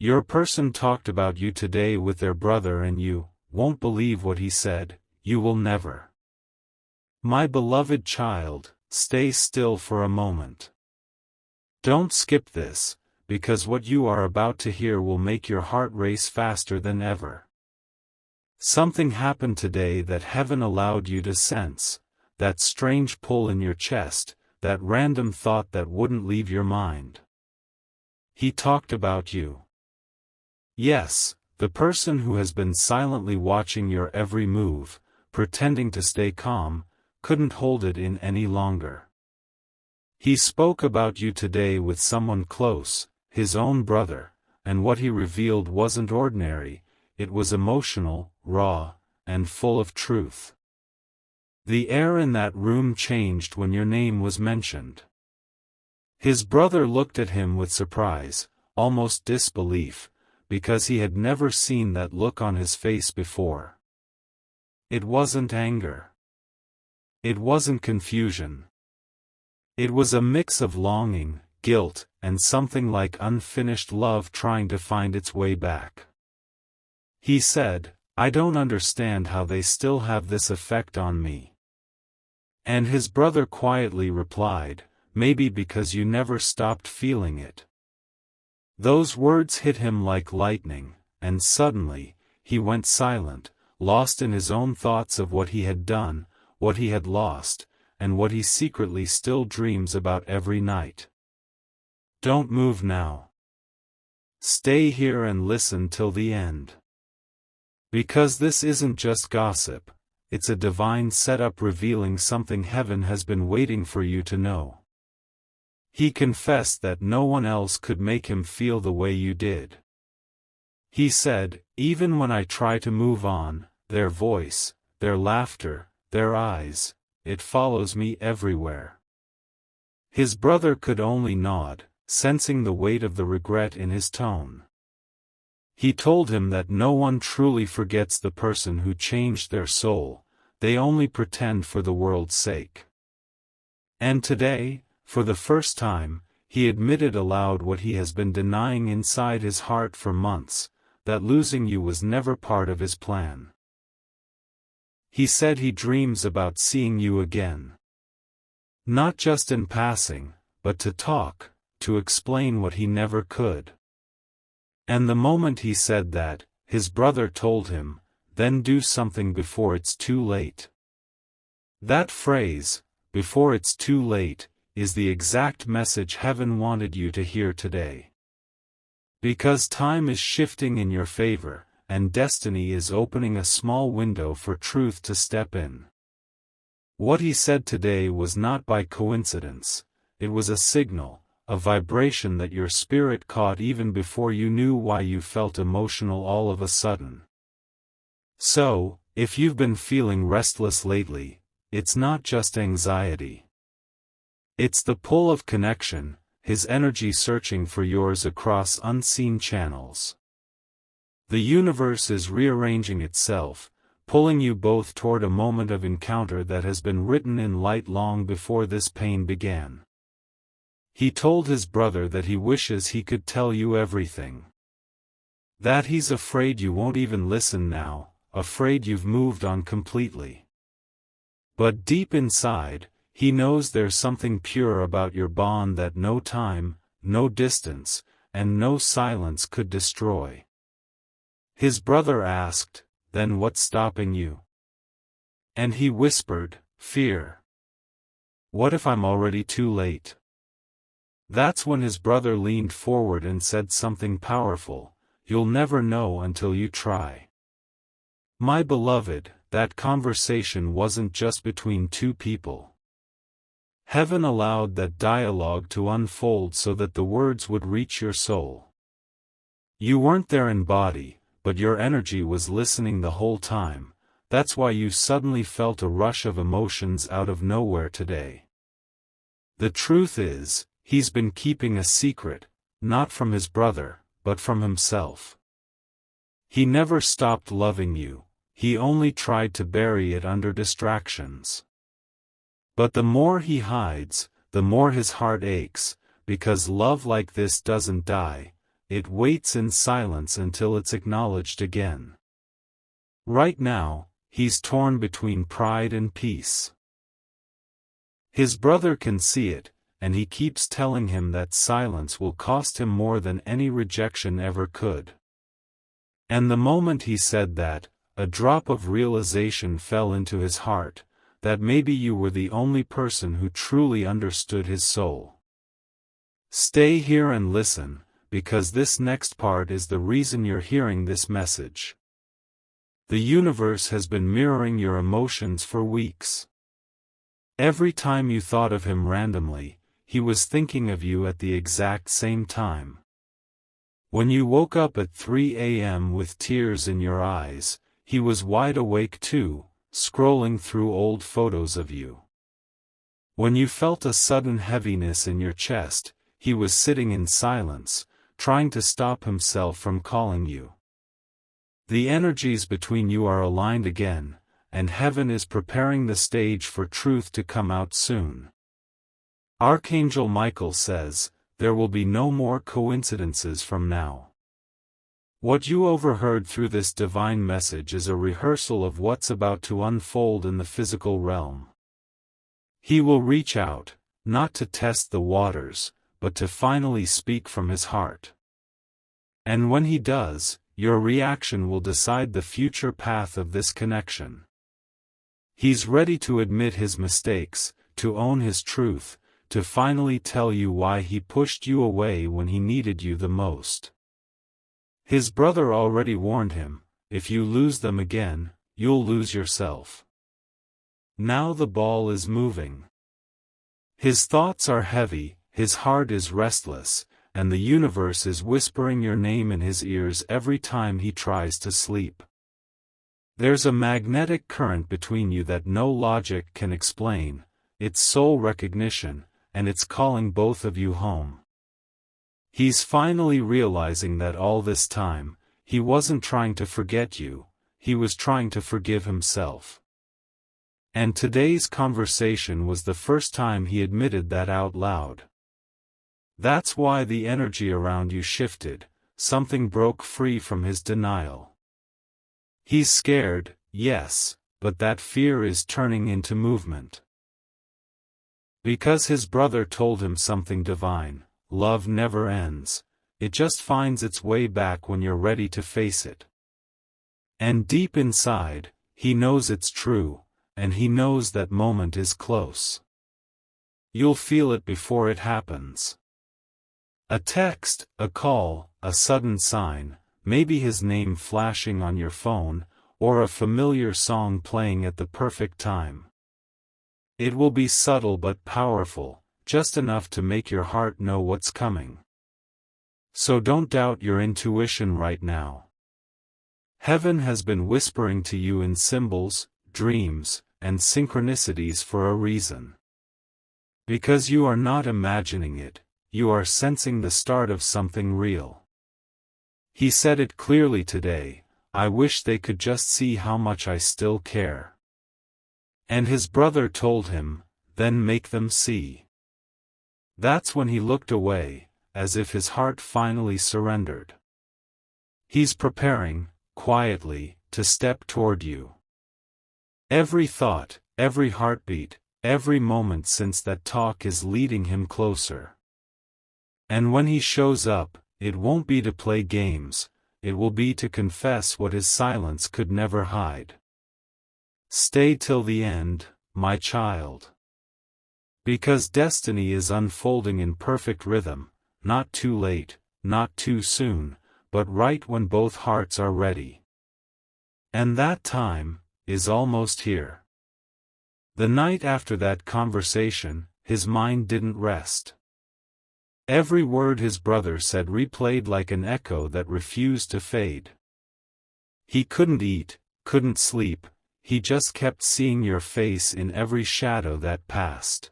Your person talked about you today with their brother and you won't believe what he said, you will never. My beloved child, stay still for a moment. Don't skip this, because what you are about to hear will make your heart race faster than ever. Something happened today that heaven allowed you to sense, that strange pull in your chest, that random thought that wouldn't leave your mind. He talked about you. Yes, the person who has been silently watching your every move, pretending to stay calm, couldn't hold it in any longer. He spoke about you today with someone close, his own brother, and what he revealed wasn't ordinary, it was emotional, raw, and full of truth. The air in that room changed when your name was mentioned. His brother looked at him with surprise, almost disbelief, because he had never seen that look on his face before. It wasn't anger. It wasn't confusion. It was a mix of longing, guilt, and something like unfinished love trying to find its way back. He said, "I don't understand how they still have this effect on me." And his brother quietly replied, "Maybe because you never stopped feeling it." Those words hit him like lightning, and suddenly, he went silent, lost in his own thoughts of what he had done, what he had lost, and what he secretly still dreams about every night. Don't move now. Stay here and listen till the end. Because this isn't just gossip, it's a divine setup revealing something heaven has been waiting for you to know. He confessed that no one else could make him feel the way you did. He said, "Even when I try to move on, their voice, their laughter, their eyes, it follows me everywhere." His brother could only nod, sensing the weight of the regret in his tone. He told him that no one truly forgets the person who changed their soul, they only pretend for the world's sake. And today, for the first time, he admitted aloud what he has been denying inside his heart for months, that losing you was never part of his plan. He said he dreams about seeing you again. Not just in passing, but to talk, to explain what he never could. And the moment he said that, his brother told him, "Then do something before it's too late." That phrase, "before it's too late," is the exact message heaven wanted you to hear today. Because time is shifting in your favor, and destiny is opening a small window for truth to step in. What he said today was not by coincidence, it was a signal, a vibration that your spirit caught even before you knew why you felt emotional all of a sudden. So, if you've been feeling restless lately, it's not just anxiety. It's the pull of connection, his energy searching for yours across unseen channels. The universe is rearranging itself, pulling you both toward a moment of encounter that has been written in light long before this pain began. He told his brother that he wishes he could tell you everything. That he's afraid you won't even listen now, afraid you've moved on completely. But deep inside, he knows there's something pure about your bond that no time, no distance, and no silence could destroy. His brother asked, "Then what's stopping you?" And he whispered, "Fear. What if I'm already too late?" That's when his brother leaned forward and said something powerful, "You'll never know until you try." My beloved, that conversation wasn't just between two people. Heaven allowed that dialogue to unfold so that the words would reach your soul. You weren't there in body, but your energy was listening the whole time. That's why you suddenly felt a rush of emotions out of nowhere today. The truth is, he's been keeping a secret, not from his brother, but from himself. He never stopped loving you, he only tried to bury it under distractions. But the more he hides, the more his heart aches, because love like this doesn't die, it waits in silence until it's acknowledged again. Right now, he's torn between pride and peace. His brother can see it, and he keeps telling him that silence will cost him more than any rejection ever could. And the moment he said that, a drop of realization fell into his heart, that maybe you were the only person who truly understood his soul. Stay here and listen, because this next part is the reason you're hearing this message. The universe has been mirroring your emotions for weeks. Every time you thought of him randomly, he was thinking of you at the exact same time. When you woke up at 3 a.m. with tears in your eyes, he was wide awake too, scrolling through old photos of you. When you felt a sudden heaviness in your chest, he was sitting in silence, trying to stop himself from calling you. The energies between you are aligned again, and heaven is preparing the stage for truth to come out soon. Archangel Michael says, there will be no more coincidences from now. What you overheard through this divine message is a rehearsal of what's about to unfold in the physical realm. He will reach out, not to test the waters, but to finally speak from his heart. And when he does, your reaction will decide the future path of this connection. He's ready to admit his mistakes, to own his truth, to finally tell you why he pushed you away when he needed you the most. His brother already warned him, if you lose them again, you'll lose yourself. Now the ball is moving. His thoughts are heavy, his heart is restless, and the universe is whispering your name in his ears every time he tries to sleep. There's a magnetic current between you that no logic can explain, it's soul recognition, and it's calling both of you home. He's finally realizing that all this time, he wasn't trying to forget you, he was trying to forgive himself. And today's conversation was the first time he admitted that out loud. That's why the energy around you shifted, something broke free from his denial. He's scared, yes, but that fear is turning into movement. Because his brother told him something divine, love never ends, it just finds its way back when you're ready to face it. And deep inside, he knows it's true, and he knows that moment is close. You'll feel it before it happens. A text, a call, a sudden sign, maybe his name flashing on your phone, or a familiar song playing at the perfect time. It will be subtle but powerful, just enough to make your heart know what's coming. So don't doubt your intuition right now. Heaven has been whispering to you in symbols, dreams, and synchronicities for a reason. Because you are not imagining it, you are sensing the start of something real. He said it clearly today, I wish they could just see how much I still care. And his brother told him, then make them see. That's when he looked away, as if his heart finally surrendered. He's preparing, quietly, to step toward you. Every thought, every heartbeat, every moment since that talk is leading him closer. And when he shows up, it won't be to play games, it will be to confess what his silence could never hide. Stay till the end, my child. Because destiny is unfolding in perfect rhythm, not too late, not too soon, but right when both hearts are ready. And that time is almost here. The night after that conversation, his mind didn't rest. Every word his brother said replayed like an echo that refused to fade. He couldn't eat, couldn't sleep, he just kept seeing your face in every shadow that passed.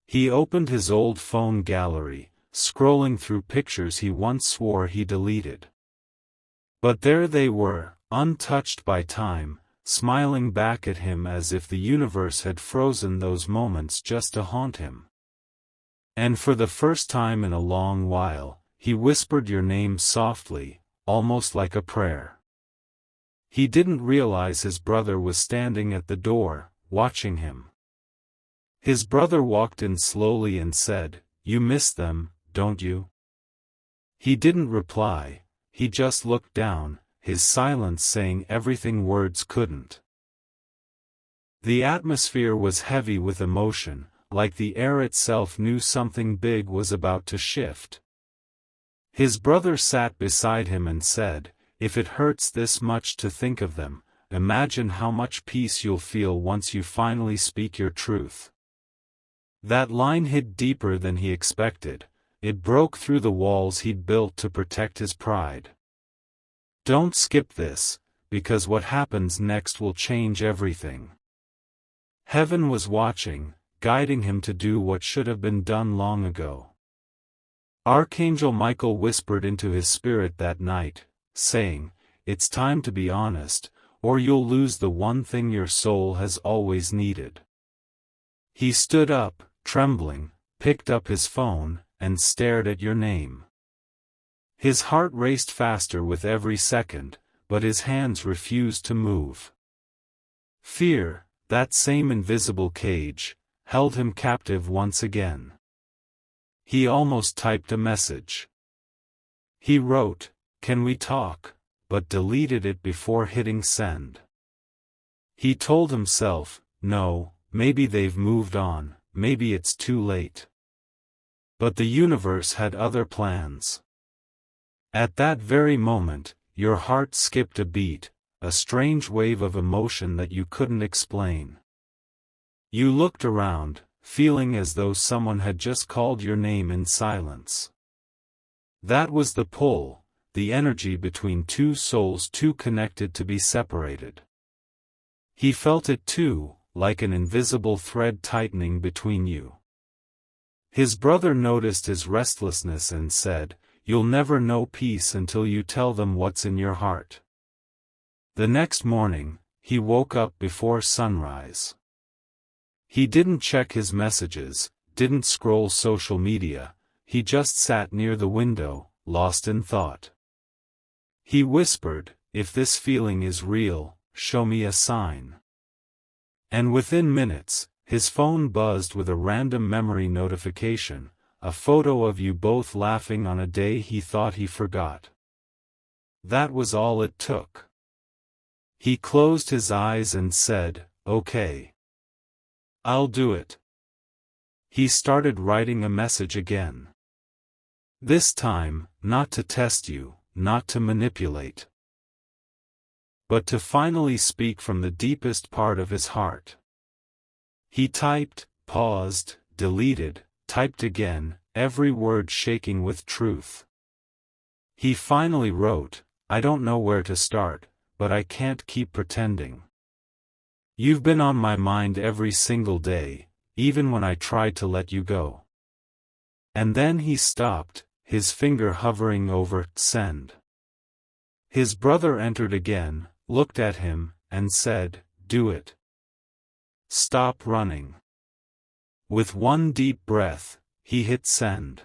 He opened his old phone gallery, scrolling through pictures he once swore he deleted. But there they were, untouched by time, smiling back at him as if the universe had frozen those moments just to haunt him. And for the first time in a long while, he whispered your name softly, almost like a prayer. He didn't realize his brother was standing at the door, watching him. His brother walked in slowly and said, "You miss them, don't you?" He didn't reply, he just looked down, his silence saying everything words couldn't. The atmosphere was heavy with emotion, like the air itself knew something big was about to shift. His brother sat beside him and said, "If it hurts this much to think of them, imagine how much peace you'll feel once you finally speak your truth." That line hit deeper than he expected. It broke through the walls he'd built to protect his pride. Don't skip this, because what happens next will change everything. Heaven was watching, guiding him to do what should have been done long ago. Archangel Michael whispered into his spirit that night, saying, "It's time to be honest, or you'll lose the one thing your soul has always needed." He stood up, trembling, picked up his phone, and stared at your name. His heart raced faster with every second, but his hands refused to move. Fear, that same invisible cage, held him captive once again. He almost typed a message. He wrote, "Can we talk?" but deleted it before hitting send. He told himself, "No, maybe they've moved on, maybe it's too late." But the universe had other plans. At that very moment, your heart skipped a beat, a strange wave of emotion that you couldn't explain. You looked around, feeling as though someone had just called your name in silence. That was the pull, the energy between two souls too connected to be separated. He felt it too, like an invisible thread tightening between you. His brother noticed his restlessness and said, "You'll never know peace until you tell them what's in your heart." The next morning, he woke up before sunrise. He didn't check his messages, didn't scroll social media, he just sat near the window, lost in thought. He whispered, "If this feeling is real, show me a sign." And within minutes, his phone buzzed with a random memory notification, a photo of you both laughing on a day he thought he forgot. That was all it took. He closed his eyes and said, "Okay. I'll do it." He started writing a message again. This time, not to test you, not to manipulate, but to finally speak from the deepest part of his heart. He typed, paused, deleted, typed again, every word shaking with truth. He finally wrote, "I don't know where to start, but I can't keep pretending. You've been on my mind every single day, even when I tried to let you go." And then he stopped, his finger hovering over send. His brother entered again, looked at him, and said, "Do it. Stop running." With one deep breath, he hit send.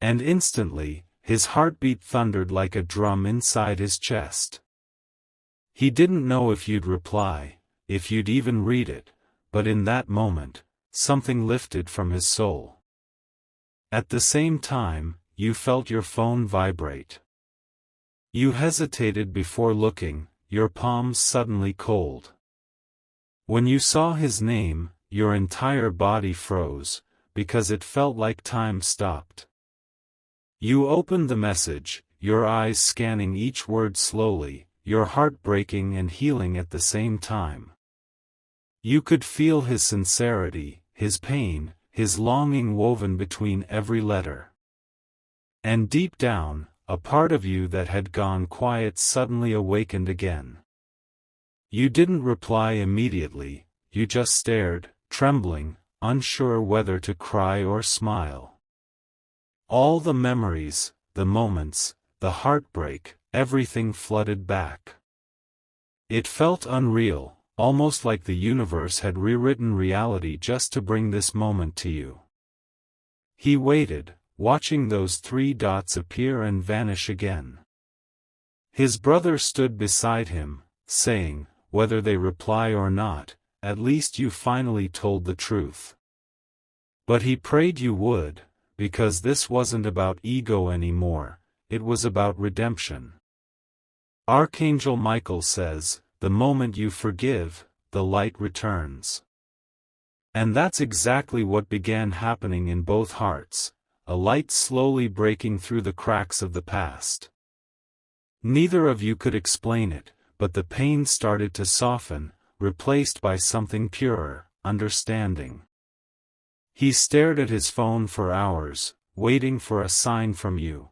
And instantly, his heartbeat thundered like a drum inside his chest. He didn't know if you'd reply, if you'd even read it, but in that moment, something lifted from his soul. At the same time, you felt your phone vibrate. You hesitated before looking, your palms suddenly cold. When you saw his name, your entire body froze, because it felt like time stopped. You opened the message, your eyes scanning each word slowly, your heart breaking and healing at the same time. You could feel his sincerity, his pain, his longing woven between every letter. And deep down, a part of you that had gone quiet suddenly awakened again. You didn't reply immediately, you just stared, trembling, unsure whether to cry or smile. All the memories, the moments, the heartbreak, everything flooded back. It felt unreal, almost like the universe had rewritten reality just to bring this moment to you. He waited, watching those 3 dots appear and vanish again. His brother stood beside him, saying, "Whether they reply or not, at least you finally told the truth." But he prayed you would, because this wasn't about ego anymore, it was about redemption. Archangel Michael says, "The moment you forgive, the light returns." And that's exactly what began happening in both hearts, a light slowly breaking through the cracks of the past. Neither of you could explain it, but the pain started to soften, replaced by something purer, understanding. He stared at his phone for hours, waiting for a sign from you.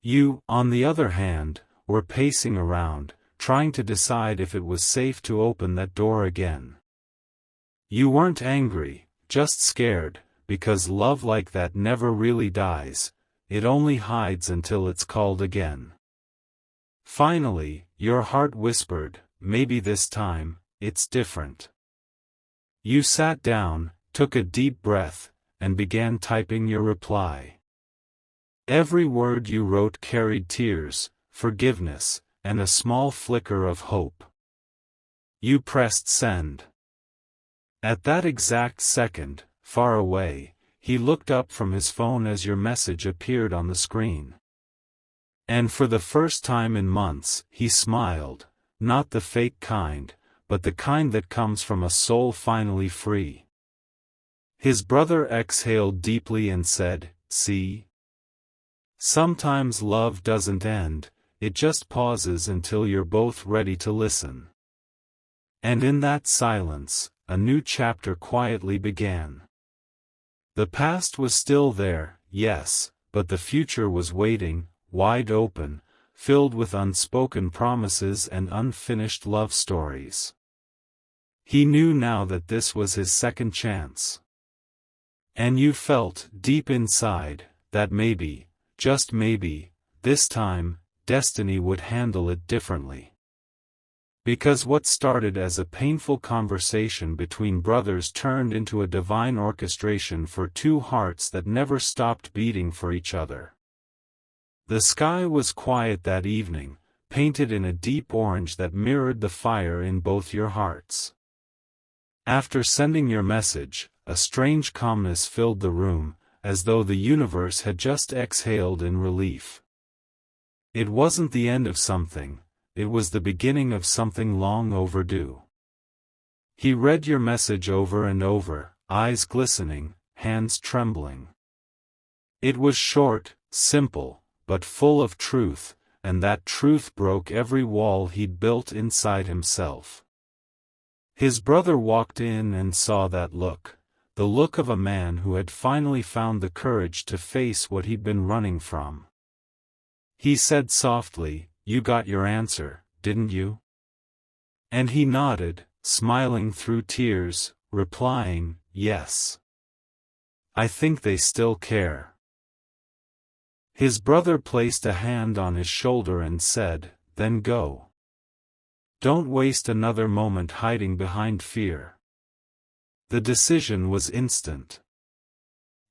You, on the other hand, were pacing around, trying to decide if it was safe to open that door again. You weren't angry, just scared, because love like that never really dies, it only hides until it's called again. Finally, your heart whispered, "Maybe this time, it's different." You sat down, took a deep breath, and began typing your reply. Every word you wrote carried tears, forgiveness, and a small flicker of hope. You pressed send. At that exact second, far away, he looked up from his phone as your message appeared on the screen. And for the first time in months, he smiled, not the fake kind, but the kind that comes from a soul finally free. His brother exhaled deeply and said, "See? Sometimes love doesn't end, it just pauses until you're both ready to listen." And in that silence, a new chapter quietly began. The past was still there, yes, but the future was waiting, wide open, filled with unspoken promises and unfinished love stories. He knew now that this was his second chance. And you felt, deep inside, that maybe, just maybe, this time, destiny would handle it differently. Because what started as a painful conversation between brothers turned into a divine orchestration for two hearts that never stopped beating for each other. The sky was quiet that evening, painted in a deep orange that mirrored the fire in both your hearts. After sending your message, a strange calmness filled the room, as though the universe had just exhaled in relief. It wasn't the end of something, it was the beginning of something long overdue. He read your message over and over, eyes glistening, hands trembling. It was short, simple, but full of truth, and that truth broke every wall he'd built inside himself. His brother walked in and saw that look, the look of a man who had finally found the courage to face what he'd been running from. He said softly, "You got your answer, didn't you?" And he nodded, smiling through tears, replying, "Yes. I think they still care." His brother placed a hand on his shoulder and said, "Then go. Don't waste another moment hiding behind fear." The decision was instant.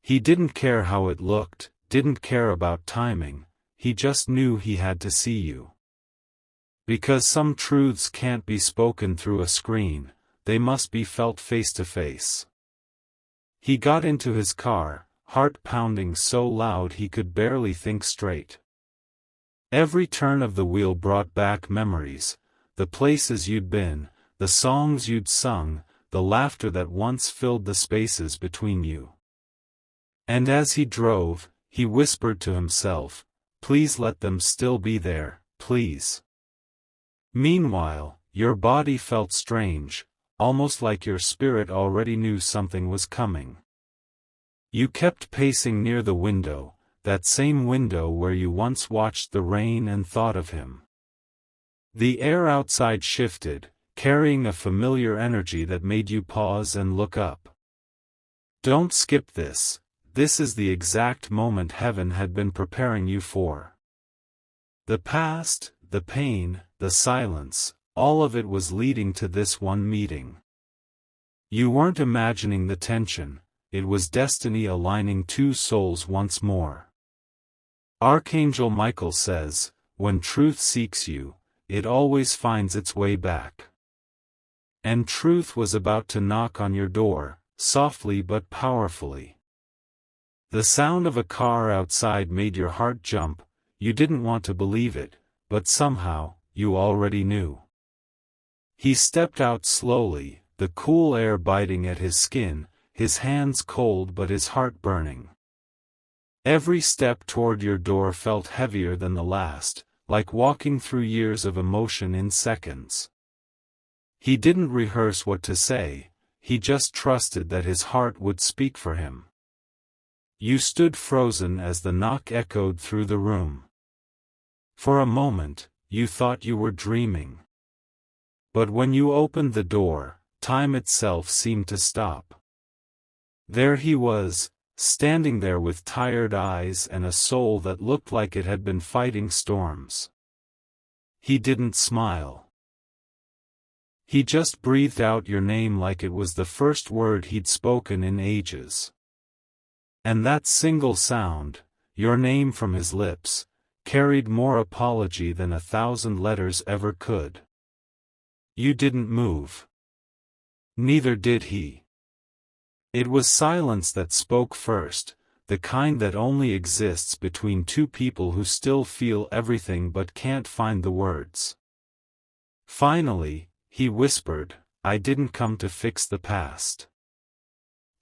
He didn't care how it looked, didn't care about timing, he just knew he had to see you. Because some truths can't be spoken through a screen, they must be felt face to face. He got into his car, heart pounding so loud he could barely think straight. Every turn of the wheel brought back memories, the places you'd been, the songs you'd sung, the laughter that once filled the spaces between you. And as he drove, he whispered to himself, "Please let them still be there, please." Meanwhile, your body felt strange, almost like your spirit already knew something was coming. You kept pacing near the window, that same window where you once watched the rain and thought of him. The air outside shifted, carrying a familiar energy that made you pause and look up. Don't skip this, this is the exact moment heaven had been preparing you for. The past, the pain, the silence, all of it was leading to this one meeting. You weren't imagining the tension, it was destiny aligning two souls once more. Archangel Michael says, when truth seeks you, it always finds its way back. And truth was about to knock on your door, softly but powerfully. The sound of a car outside made your heart jump. You didn't want to believe it, but somehow, you already knew. He stepped out slowly, the cool air biting at his skin, his hands cold but his heart burning. Every step toward your door felt heavier than the last, like walking through years of emotion in seconds. He didn't rehearse what to say, he just trusted that his heart would speak for him. You stood frozen as the knock echoed through the room. For a moment, you thought you were dreaming. But when you opened the door, time itself seemed to stop. There he was, standing there with tired eyes and a soul that looked like it had been fighting storms. He didn't smile. He just breathed out your name like it was the first word he'd spoken in ages. And that single sound, your name from his lips, carried more apology than 1,000 letters ever could. You didn't move. Neither did he. It was silence that spoke first, the kind that only exists between two people who still feel everything but can't find the words. Finally, he whispered, I didn't come to fix the past.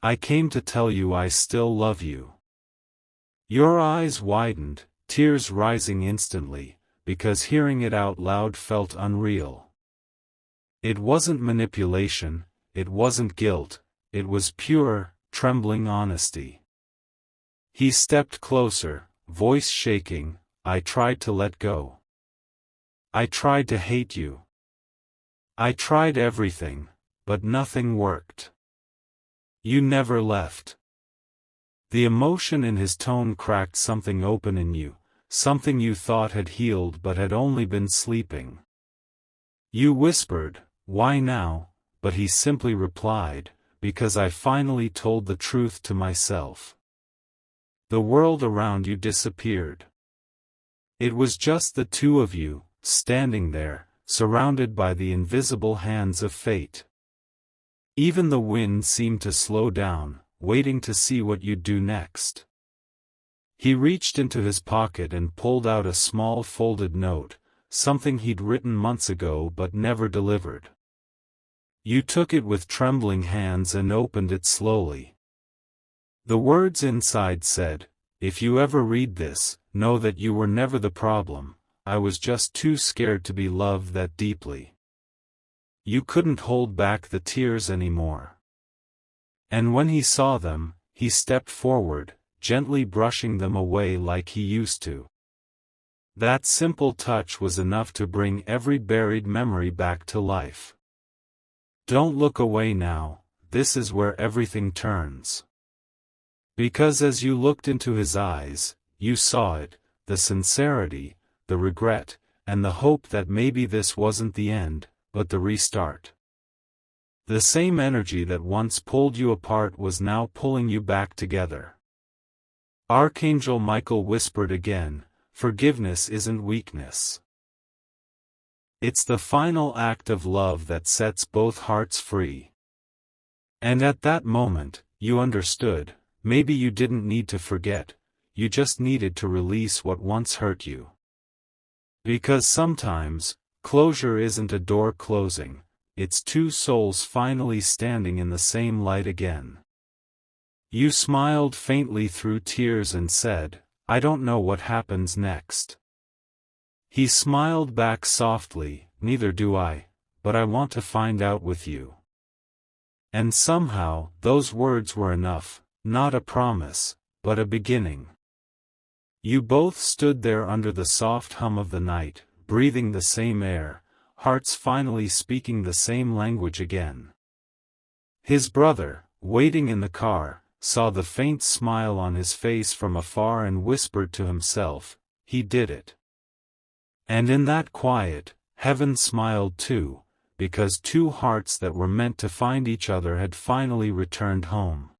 I came to tell you I still love you. Your eyes widened, tears rising instantly, because hearing it out loud felt unreal. It wasn't manipulation, it wasn't guilt, it was pure, trembling honesty. He stepped closer, voice shaking, I tried to let go. I tried to hate you. I tried everything, but nothing worked. You never left. The emotion in his tone cracked something open in you, something you thought had healed but had only been sleeping. You whispered, why now? But he simply replied, because I finally told the truth to myself. The world around you disappeared. It was just the two of you, standing there, surrounded by the invisible hands of fate. Even the wind seemed to slow down, waiting to see what you'd do next. He reached into his pocket and pulled out a small folded note, something he'd written months ago but never delivered. You took it with trembling hands and opened it slowly. The words inside said, if you ever read this, know that you were never the problem, I was just too scared to be loved that deeply. You couldn't hold back the tears anymore. And when he saw them, he stepped forward, gently brushing them away like he used to. That simple touch was enough to bring every buried memory back to life. Don't look away now, this is where everything turns. Because as you looked into his eyes, you saw it, the sincerity, the regret, and the hope that maybe this wasn't the end, but the restart. The same energy that once pulled you apart was now pulling you back together. Archangel Michael whispered again, forgiveness isn't weakness. It's the final act of love that sets both hearts free. And at that moment, you understood, maybe you didn't need to forget, you just needed to release what once hurt you. Because sometimes, closure isn't a door closing, it's two souls finally standing in the same light again. You smiled faintly through tears and said, I don't know what happens next. He smiled back softly, neither do I, but I want to find out with you. And somehow, those words were enough, not a promise, but a beginning. You both stood there under the soft hum of the night, breathing the same air, hearts finally speaking the same language again. His brother, waiting in the car, saw the faint smile on his face from afar and whispered to himself, he did it. And in that quiet, heaven smiled too, because two hearts that were meant to find each other had finally returned home.